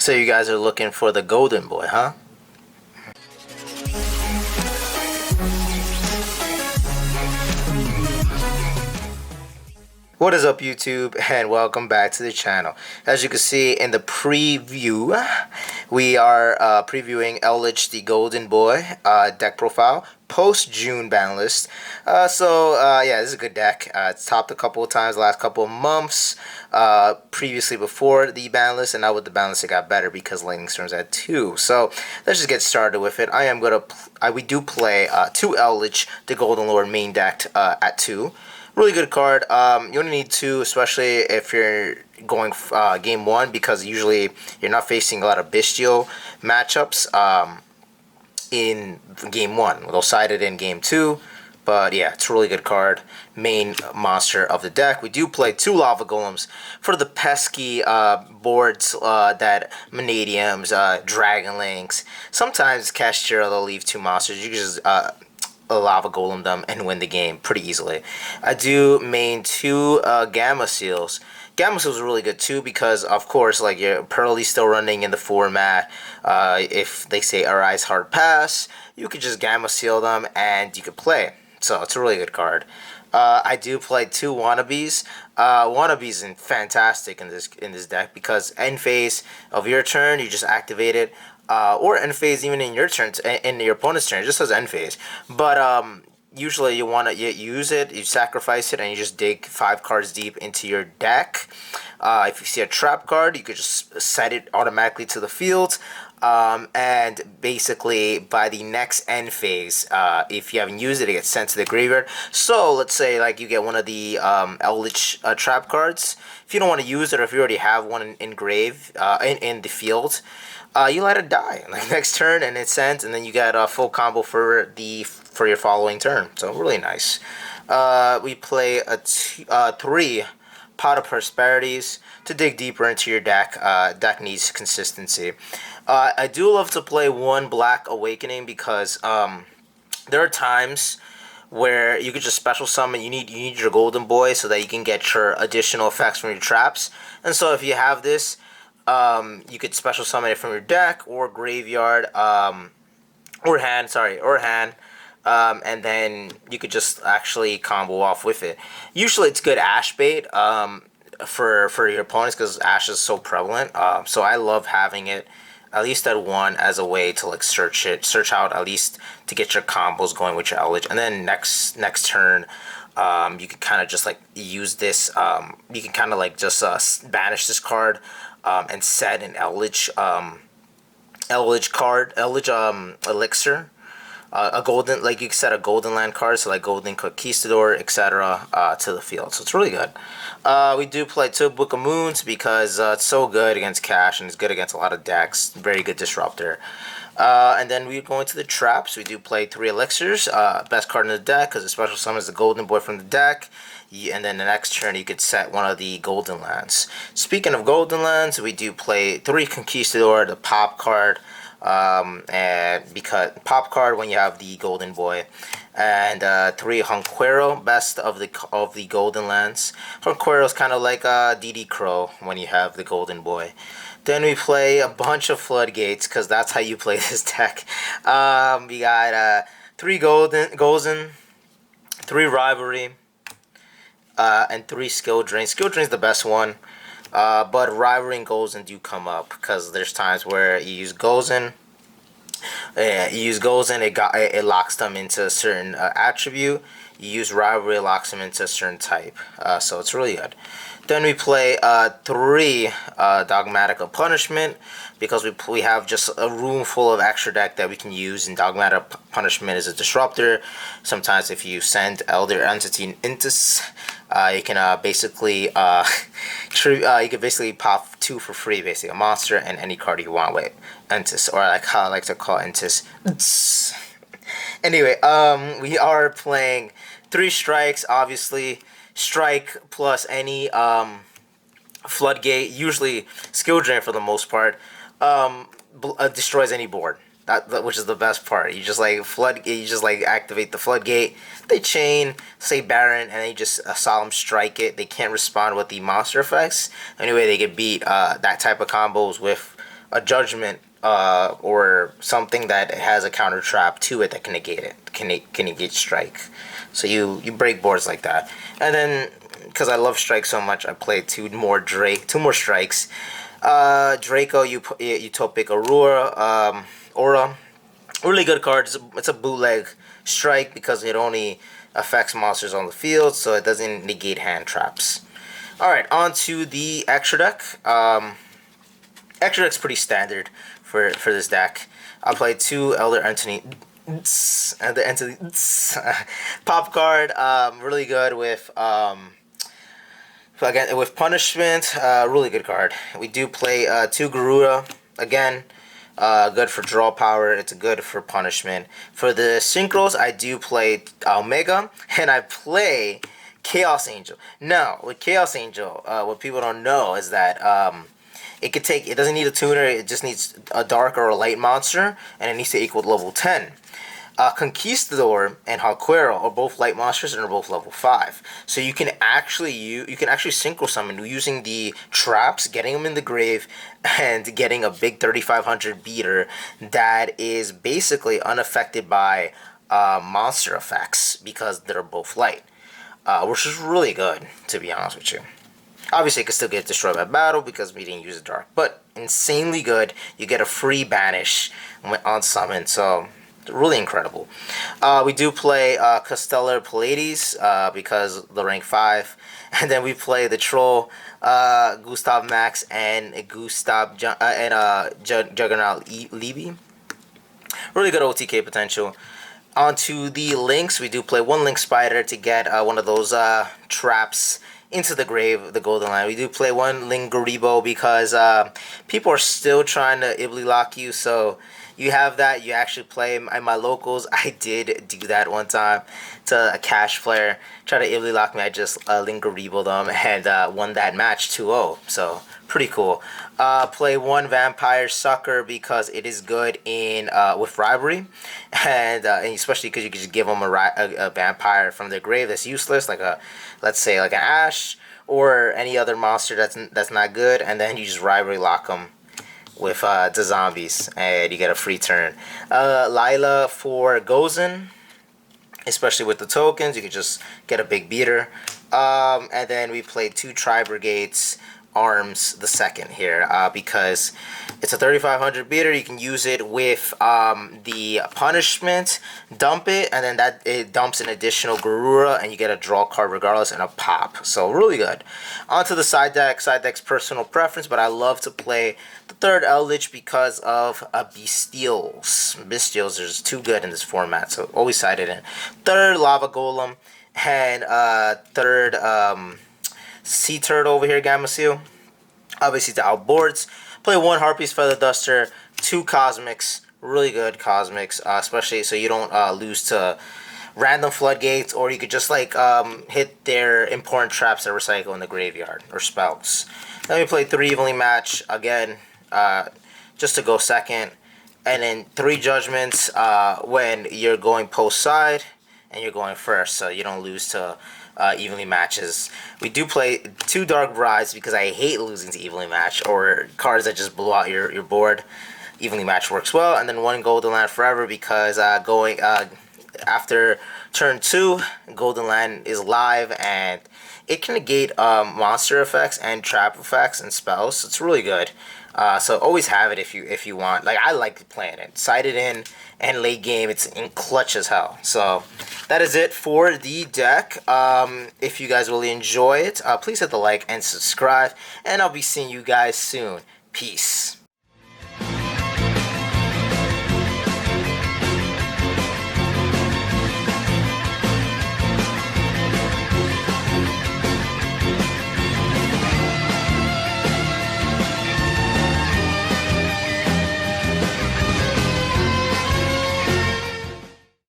So you guys are looking for the golden boy, huh? What is up, YouTube, and welcome back to the channel. As you can see in the preview, we are previewing Eldlich, the Golden Boy deck profile post-June ban list. Yeah, this is a good deck. It's topped a couple of times the last couple of months, previously before the ban list, and now with the ban list it got better because Lightning Storm's at 2. So let's just get started with it. We do play 2 Eldlich, the Golden Lord main deck at 2. Really good card. You only need 2, especially if you're going game 1, because usually you're not facing a lot of bestial matchups in game 1. They'll side it in game 2. But yeah, it's a really good card. Main monster of the deck. We do play 2 Lava Golems for the pesky boards that Manadiums, Dragon Links. Sometimes Castira, they'll leave 2 monsters. You can just Lava Golem them and win the game pretty easily. I do main 2 Gamma Seals. Gamma Seals are really good too because, of course, like your Pearly's still running in the format. If they say Arise Hard Pass, you could just Gamma Seal them and you could play. So it's a really good card. I do play 2 Wannabes. Wannabes are fantastic in this deck because end phase of your turn, you just activate it. Or end phase even in your turn, in your opponent's turn, it just says end phase. But usually you want to use it, you sacrifice it, and you just dig 5 cards deep into your deck. If you see a trap card, you could just set it automatically to the field. And basically by the next end phase, if you haven't used it, it gets sent to the graveyard. So let's say like you get one of the Eldlich trap cards. If you don't want to use it, or if you already have one in the field, you let it die like next turn, and it sends, and then you get a full combo for your following turn. So really nice. We play 3 Pot of Prosperities to dig deeper into your deck. Deck needs consistency. I do love to play 1 Black Awakening because there are times where you could just special summon. You need your Golden Boy so that you can get your additional effects from your traps. And so if you have this, you could special summon it from your deck or graveyard, or hand, and then you could just actually combo off with it. Usually it's good Ash bait for your opponents because Ash is so prevalent. So I love having it at least at 1 as a way to like search out at least to get your combos going with your Eldlich, and then next turn. You can kind of just like use this. You can kind of like just banish this card and set an Eldlich elixir. A golden, like you can set a golden land card, so like Golden Conquistador, etc. To the field. So it's really good. We do play 2 Book of Moons because it's so good against Cash and it's good against a lot of decks. Very good disruptor. And then we go into the traps. We do play 3 Elixirs. Best card in the deck because the special summons the Golden Boy from the deck. And then the next turn you could set one of the Golden Lands. Speaking of Golden Lands, we do play 3 Conquistador, the pop card. And because pop card when you have the Golden Boy, and 3 Hunquero, best of the Golden Lands. Hunquero is kind of like DD Crow when you have the Golden Boy. Then we play a bunch of Floodgates because that's how you play this deck. We got 3 Golden, 3 Rivalry, and 3 Skill Drain. Skill Drain is the best one. But Rivalry and Golden do come up because there's times where you use Golden. It locks them into a certain attribute. You use Rivalry, it locks them into a certain type. So it's really good. Then we play 3 Dogmatic of Punishment because we have just a room full of extra deck that we can use, and Dogmatic Punishment is a disruptor. Sometimes if you send Elder Entity Intis, you can basically pop 2 for free, basically a monster and any card you want with Entis, or like how I like to call Entis. Anyway, we are playing 3 strikes, obviously. Strike plus any Floodgate, usually Skill Drain for the most part, destroys any board. Which is the best part. You just like activate the Floodgate. They chain, say Baron, and they just Solemn Strike it. They can't respond with the monster effects. Anyway, they get beat. That type of combos with a judgment or something that has a counter trap to it that can negate it, can negate strike. So you break boards like that. And then because I love strike so much, I played two more strikes. Draco, you topic Aura. Really good card. It's a bootleg strike because it only affects monsters on the field, so it doesn't negate hand traps. Alright, on to the extra deck. Extra deck's pretty standard for this deck. I played two Elder Entity and the Entity pop card. Really good with again with punishment. Really good card. We do play two Garuda again. Good for draw power. It's good for punishment. For the synchros, I do play Omega, and I play Chaos Angel. Now, with Chaos Angel, what people don't know is that it doesn't need a tuner, it just needs a dark or a light monster, and it needs to equal level 10. Conquistador and Halquero are both light monsters and are both level 5. So you can actually synchro summon using the traps, getting them in the grave, and getting a big 3500 beater that is basically unaffected by monster effects because they're both light, which is really good, to be honest with you. Obviously, it can still get destroyed by battle because we didn't use the dark, but insanely good. You get a free banish on summon, so really incredible. We do play Castellar Pallades because the rank 5, and then we play the Troll, Gustav Max, and Juggernaut Libby. Really good OTK potential. Onto the links, we do play one Link Spider to get one of those traps into the grave, the Golden Line. We do play one Link Garibo because people are still trying to Ibly lock you, so you have that. You actually play in my locals. I did do that one time to a cash player. Try to Ibly lock me. I just Link Garibo them and won that match 2-0. So pretty cool. Play one Vampire Sucker because it is good in with Rivalry, and especially because you can just give them a vampire from their grave that's useless, like let's say like an Ash or any other monster that's not good, and then you just Rivalry lock them with the zombies and you get a free turn. Lila for Gozen, especially with the tokens, you can just get a big beater. And then we played two Tri-Brigades Arms the second here because it's a 3500 beater. You can use it with the punishment, dump it, and then it dumps an additional Garura, and you get a draw card regardless and a pop. So really good. Onto the side deck. Side deck's personal preference, but I love to play the third Eldlich because of Bestials. Bestials is too good in this format, so always side it in. Third Lava Golem, and third Sea Turtle over here, Gamma Seal. Obviously, the outboards. Play one Harpy's Feather Duster, two Cosmics. Really good Cosmics, especially so you don't lose to random floodgates, or you could just like hit their important traps that recycle in the graveyard or spells. Then we play three Evenly Match again, just to go second, and then three Judgments when you're going post side and you're going first, so you don't lose to evenly matches. We do play two Dark Brides because I hate losing to evenly match or cards that just blow out your board. Evenly match works well, and then one Golden Land Forever because going after turn 2, Golden Land is live and it can negate monster effects and trap effects and spells. So it's really good. So always have it if you want. Like I like playing it. Side it in and late game it's in clutch as hell. So that is it for the deck. If you guys really enjoy it, please hit the like and subscribe, and I'll be seeing you guys soon. Peace.